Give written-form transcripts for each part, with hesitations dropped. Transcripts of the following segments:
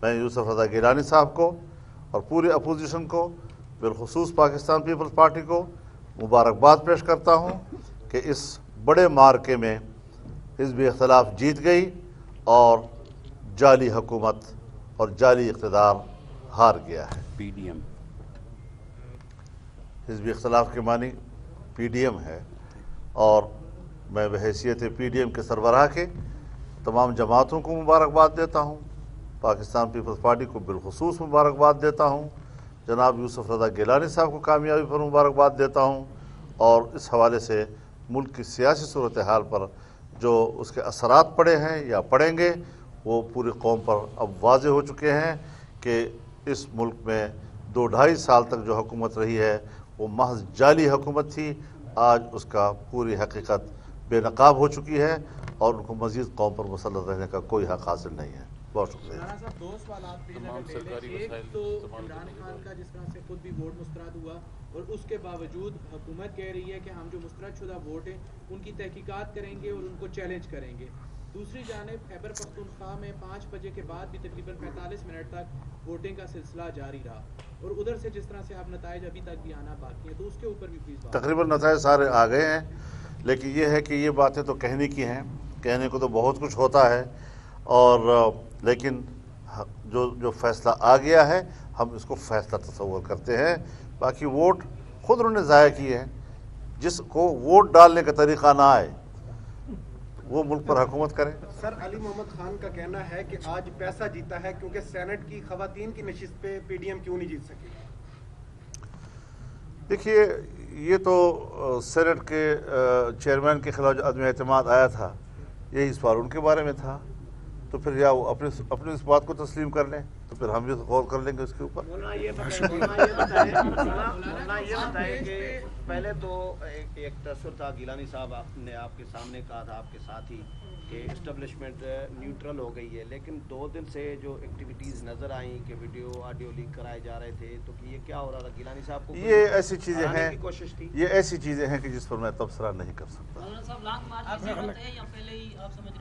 میں یوسف رضا گیلانی صاحب کو اور پوری اپوزیشن کو بالخصوص پاکستان پیپلز پارٹی کو مبارکباد پیش کرتا ہوں کہ اس بڑے معرکے میں حزب اختلاف جیت گئی اور جعلی حکومت اور جعلی اقتدار ہار گیا ہے۔ پی ڈی ایم حزب اختلاف کے معنی پی ڈی ایم ہے، اور میں بحیثیت پی ڈی ایم کے سربراہ کے تمام جماعتوں کو مبارکباد دیتا ہوں، پاکستان پیپلز پارٹی کو بالخصوص مبارکباد دیتا ہوں، جناب یوسف رضا گیلانی صاحب کو کامیابی پر مبارکباد دیتا ہوں، اور اس حوالے سے ملک کی سیاسی صورتحال پر جو اس کے اثرات پڑے ہیں یا پڑیں گے وہ پوری قوم پر اب واضح ہو چکے ہیں کہ اس ملک میں 2-2.5 سال تک جو حکومت رہی ہے وہ محض جعلی حکومت تھی۔ آج اس کا پوری حقیقت بے نقاب ہو چکی ہے اور ان کو مزید قوم پر مسلط رہنے کا کوئی حق حاصل نہیں ہے۔ بہت شکریہ۔ رانا صاحب، دو سوالات ایک تو عمران خان کا جس طرح سے خود بھی ووٹ مسترد ہوا اور اس کے باوجود حکومت کہہ رہی ہے کہ ہم جو مسترد شدہ ووٹ ہیں ان کی تحقیقات کریں گے اور ان کو چیلنج کریں گے۔ دوسری جانب خیبر پختونخوا میں 5 بجے کے بعد بھی تقریباً 45 منٹ تک ووٹنگ کا سلسلہ جاری رہا، اور ادھر سے جس طرح سے آپ نتائج ابھی تک بھی آنا باقی ہیں، تو اس کے اوپر بھی پلیز بات۔ تقریباً نتائج سارے آ گئے ہیں، لیکن یہ ہے کہ یہ باتیں تو کہنے کی ہیں، کہنے کو تو بہت کچھ ہوتا ہے، اور لیکن جو فیصلہ آ گیا ہے ہم اس کو فیصلہ تصور کرتے ہیں۔ باقی ووٹ خود انہوں نے ضائع کیے ہیں۔ جس کو ووٹ ڈالنے کا طریقہ نہ آئے وہ ملک پر حکومت کرے۔ سر، علی محمد خان کا کہنا ہے کہ آج پیسہ جیتا ہے کیونکہ سینٹ کی خواتین کی نشست پہ پی ڈی ایم کیوں نہیں جیت سکی؟ دیکھیے، یہ تو سینٹ کے چیئرمین کے خلاف جو عدم اعتماد آیا تھا، یہی سوال ان کے بارے میں تھا، تو پھر یا وہ اپنے اس بات کو تسلیم کر لیں تو پھر ہم بھی غور کر لیں گے اس کے اوپر۔ مولانا یہ بتائیں کہ پہلے تو ایک تصور تھا، گیلانی صاحب نے آپ کے سامنے کہا تھا آپ کے ساتھ ہی کہ اسٹیبلشمنٹ نیوٹرل ہو گئی ہے، لیکن 2 دن سے جو ایکٹیویٹیز نظر آئیں کہ ویڈیو آڈیو لیک کرائے جا رہے تھے، تو یہ کیا ہو رہا تھا؟ گیلانی صاحب کو یہ ایسی چیزیں ہیں، کی کوشش تھی؟ یہ ایسی چیزیں ہیں کہ جس پر میں تبصرہ نہیں کر سکتا۔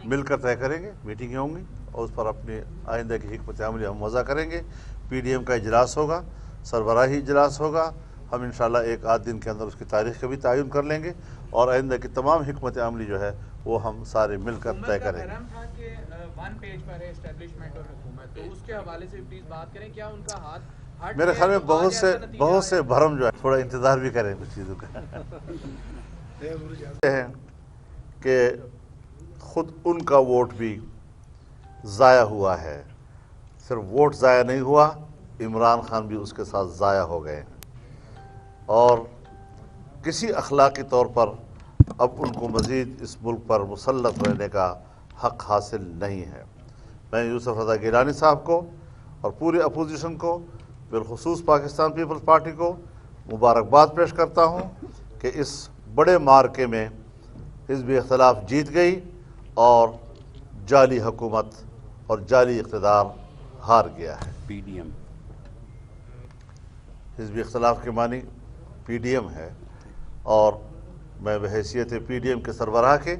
مل کر طے کریں گے، میٹنگیں ہوں گی اور اس پر اپنے آئندہ کی حکمت عملی ہم وضع کریں گے۔ پی ڈی ایم کا اجلاس ہوگا، سربراہی اجلاس ہوگا، ہم انشاءاللہ 1-8 دن کے اندر اس کی تاریخ کا بھی تعین کر لیں گے، اور آئندہ کی تمام حکمت عملی جو ہے وہ ہم سارے مل کر طے کریں گے۔ تھا کہ 1 پیج پر ہے اسٹیبلشمنٹ اور حکومت، تو اس کے حوالے سے پلیز بات کریں، کیا ان کا ہاتھ ہٹ؟ میرے خیال میں بہت سے بھرم جو ہے، تھوڑا انتظار بھی کریں کچھ چیزوں کا، ہے کہ خود ان کا ووٹ بھی ضائع ہوا ہے۔ صرف ووٹ ضائع نہیں ہوا، عمران خان بھی اس کے ساتھ ضائع ہو گئے ہیں، اور کسی اخلاقی طور پر اب ان کو مزید اس ملک پر مسلط رہنے کا حق حاصل نہیں ہے۔ میں یوسف رضا گیلانی صاحب کو اور پوری اپوزیشن کو بالخصوص پاکستان پیپلز پارٹی کو مبارکباد پیش کرتا ہوں کہ اس بڑے معرکے میں حزب اختلاف جیت گئی اور جعلی حکومت اور جعلی اقتدار ہار گیا ہے۔ پی ڈی ایم حزب اختلاف کے معنی پی ڈی ایم ہے، اور میں بحیثیت پی ڈی ایم کے سربراہ کے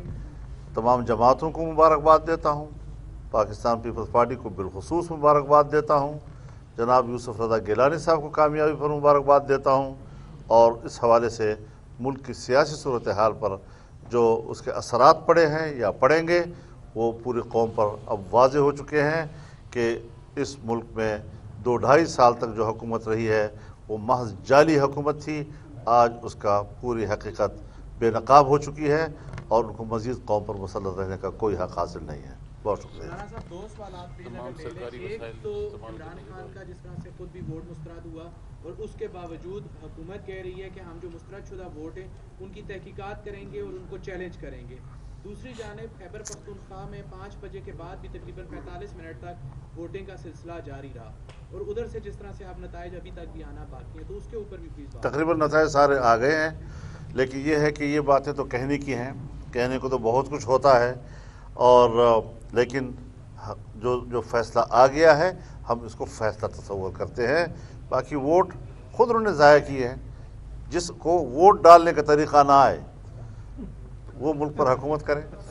تمام جماعتوں کو مبارکباد دیتا ہوں، پاکستان پیپلز پارٹی کو بالخصوص مبارکباد دیتا ہوں، جناب یوسف رضا گیلانی صاحب کو کامیابی پر مبارکباد دیتا ہوں، اور اس حوالے سے ملک کی سیاسی صورتحال پر جو اس کے اثرات پڑے ہیں یا پڑیں گے وہ پوری قوم پر اب واضح ہو چکے ہیں کہ اس ملک میں 2-2.5 سال تک جو حکومت رہی ہے وہ محض جعلی حکومت تھی۔ آج اس کا پوری حقیقت بے نقاب ہو چکی ہے اور ان کو مزید قوم پر مسلط رہنے کا کوئی حق حاصل نہیں ہے۔ بہت شکریہ۔ رانا صاحب، 2 سوالات ایک تو عمران خان کا جس طرح سے خود بھی ووٹ مسترد ہوا اور اس کے باوجود حکومت کہہ رہی ہے کہ ہم جو مسترد شدہ ووٹ ہیں ان کی تحقیقات کریں گے اور ان کو چیلنج کریں گے۔ دوسری جانب خیبر پختونخوا میں 5 بجے کے بعد بھی تقریباً 45 منٹ تک ووٹنگ کا سلسلہ جاری رہا، اور ادھر سے جس طرح سے آپ نتائج ابھی تک بھی آنا باقی ہیں، تو اس کے اوپر بھی پلیز بات۔ تقریباً نتائج سارے آ گئے ہیں، لیکن یہ ہے کہ یہ باتیں تو کہنے کی ہیں، کہنے کو تو بہت کچھ ہوتا ہے، اور لیکن جو فیصلہ آ گیا ہے ہم اس کو فیصلہ تصور کرتے ہیں۔ باقی ووٹ خود انہوں نے ضائع کیے ہیں۔ جس کو ووٹ ڈالنے کا طریقہ نہ آئے وہ ملک پر حکومت کرے۔